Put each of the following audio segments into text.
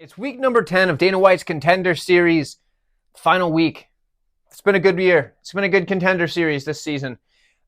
It's week number 10 of Dana White's Contender Series, final week. It's been a good year. It's been a good Contender Series this season.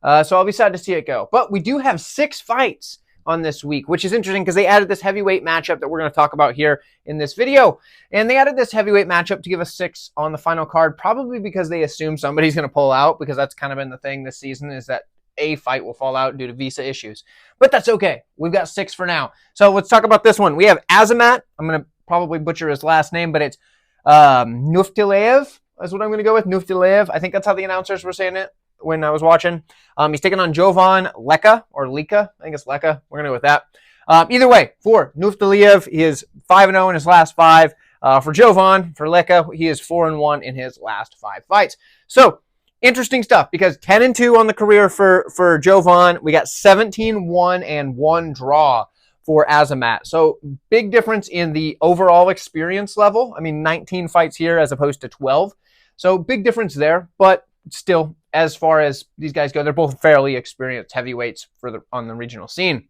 So I'll be sad to see it go. But we do have 6 fights on this week, which is interesting because they added this heavyweight matchup that we're going to talk about here in this video. And they added this heavyweight matchup to give us 6 on the final card, probably because they assume somebody's going to pull out, because that's kind of been the thing this season, is that a fight will fall out due to visa issues. But that's okay. We've got 6 for now. So let's talk about this one. We have Azamat. I'm going to probably butcher his last name, but it's Nuftillaev is what I'm going to go with. Nuftillaev. I think that's how the announcers were saying it when I was watching. He's taking on Jovan Leka, or Leka. I think it's Leka. We're going to go with that. Either way, for Nuftillaev, he is 5-0 in his last 5. For Jovan, for Leka, he is 4-1 in his last 5 fights. So, interesting stuff, because 10-2 on the career for Jovan. We got 17-1 and 1 draw for Azamat. So big difference in the overall experience level. I mean, 19 fights here as opposed to 12. So big difference there, but still, as far as these guys go, they're both fairly experienced heavyweights on the regional scene.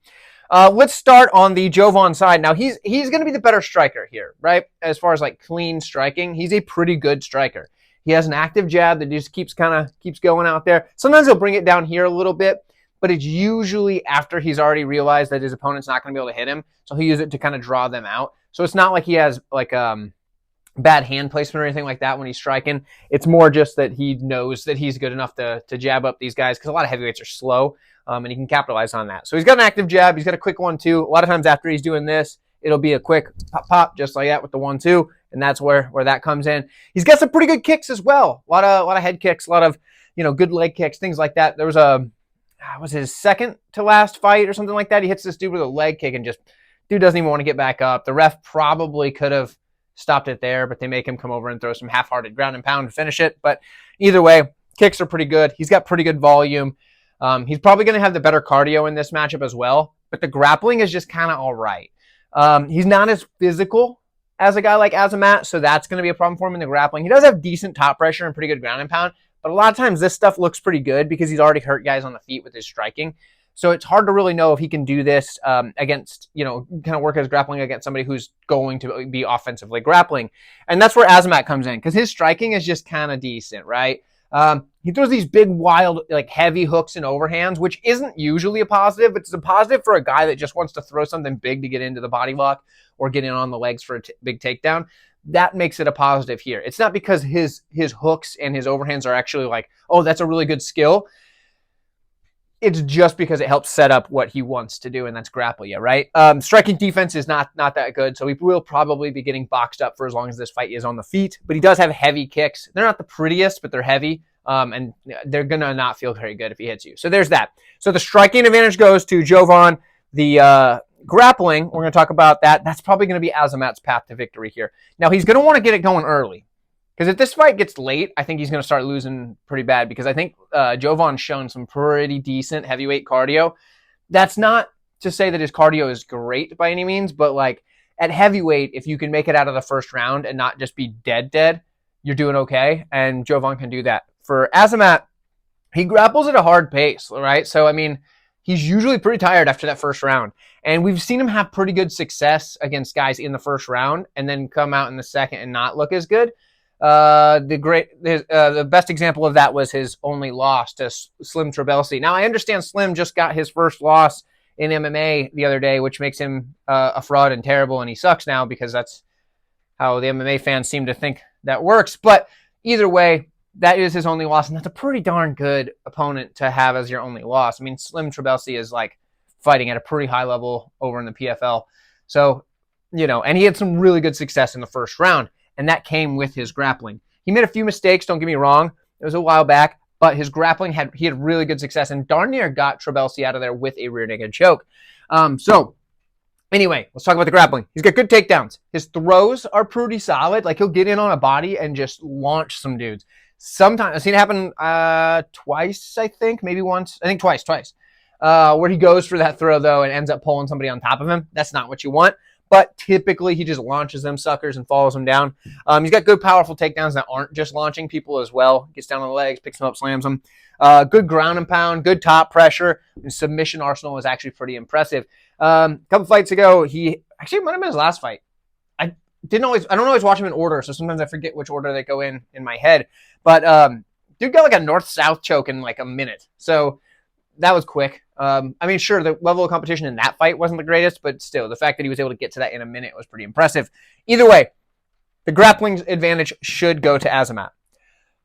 Let's start on the Jovan side. Now, he's going to be the better striker here, right? As far as like clean striking, he's a pretty good striker. He has an active jab that just keeps going out there. Sometimes he'll bring it down here a little bit, but it's usually after he's already realized that his opponent's not going to be able to hit him. So he'll use it to kind of draw them out. So it's not like he has like bad hand placement or anything like that when he's striking. It's more just that he knows that he's good enough to jab up these guys, because a lot of heavyweights are slow, and he can capitalize on that. So he's got an active jab. He's got a quick 1-2. A lot of times after he's doing this, it'll be a quick pop, just like that with the 1-2, and that's where that comes in. He's got some pretty good kicks as well. A lot of head kicks, a lot of good leg kicks, things like that. There was was his second to last fight or something like that. He hits this dude with a leg kick and dude doesn't even want to get back up. The ref probably could have stopped it there, but they make him come over and throw some half-hearted ground and pound to finish it. But either way, kicks are pretty good. He's got pretty good volume. He's probably going to have the better cardio in this matchup as well, but the grappling is just kind of all right. He's not as physical as a guy like Azamat, so that's going to be a problem for him in the grappling. He does have decent top pressure and pretty good ground and pound, but a lot of times this stuff looks pretty good because he's already hurt guys on the feet with his striking. So it's hard to really know if he can do this against, kind of work his grappling against somebody who's going to be offensively grappling. And that's where Azamat comes in, because his striking is just kind of decent, right? He throws these big, wild, like heavy hooks and overhands, which isn't usually a positive, but it's a positive for a guy that just wants to throw something big to get into the body lock or get in on the legs for a big takedown. That makes it a positive here. It's not because his hooks and his overhands are actually like, oh, that's a really good skill. It's just because it helps set up what he wants to do, and that's grapple you, right? Striking defense is not that good, so he will probably be getting boxed up for as long as this fight is on the feet. But he does have heavy kicks. They're not the prettiest, but they're heavy, and they're going to not feel very good if he hits you. So there's that. So the striking advantage goes to Jovan. The grappling, we're going to talk about that. That's probably going to be Azamat's path to victory here. Now, he's going to want to get it going early, because if this fight gets late, I think he's going to start losing pretty bad, because I think Jovan's shown some pretty decent heavyweight cardio. That's not to say that his cardio is great by any means, but like at heavyweight, if you can make it out of the first round and not just be dead, you're doing okay, and Jovan can do that. For Azamat, he grapples at a hard pace, right? So, I mean, he's usually pretty tired after that first round. And we've seen him have pretty good success against guys in the first round and then come out in the second and not look as good. The best example of that was his only loss to Slim Trabelsi. Now, I understand Slim just got his first loss in MMA the other day, which makes him a fraud and terrible, and he sucks now, because that's how the MMA fans seem to think that works. But either way, that is his only loss, and that's a pretty darn good opponent to have as your only loss. I mean, Slim Trabelsi is like fighting at a pretty high level over in the PFL. So, and he had some really good success in the first round, and that came with his grappling. He made a few mistakes, don't get me wrong. It was a while back, but his grappling he had really good success, and darn near got Trabelsi out of there with a rear naked choke. So anyway, let's talk about the grappling. He's got good takedowns. His throws are pretty solid. Like, he'll get in on a body and just launch some dudes. Sometimes I've seen it happen twice, I think, maybe once. I think twice. Where he goes for that throw, though, and ends up pulling somebody on top of him. That's not what you want. But typically, he just launches them suckers and follows them down. He's got good, powerful takedowns that aren't just launching people as well. Gets down on the legs, picks them up, slams them. Good ground and pound, good top pressure. His submission arsenal was actually pretty impressive. A couple fights ago, he actually might have been his last fight. I don't always watch them in order, so sometimes I forget which order they go in my head. But dude got like a north-south choke in like a minute. So that was quick. I mean, sure, the level of competition in that fight wasn't the greatest, but still, the fact that he was able to get to that in a minute was pretty impressive. Either way, the grappling advantage should go to Azamat.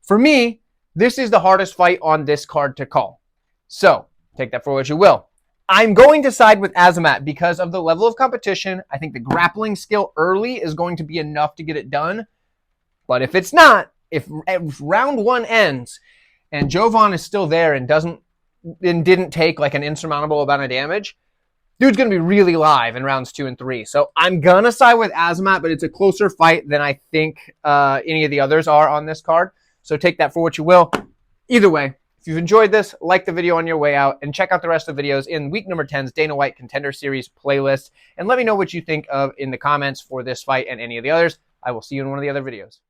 For me, this is the hardest fight on this card to call. So take that for what you will. I'm going to side with Azamat because of the level of competition. I think the grappling skill early is going to be enough to get it done. But if it's not, if round 1 ends and Jovan is still there and didn't take like an insurmountable amount of damage, dude's going to be really live in rounds 2 and 3. So I'm going to side with Azamat, but it's a closer fight than I think any of the others are on this card. So take that for what you will. Either way, if you've enjoyed this, like the video on your way out and check out the rest of the videos in week number 10's Dana White Contender Series playlist. And let me know what you think of in the comments for this fight and any of the others. I will see you in one of the other videos.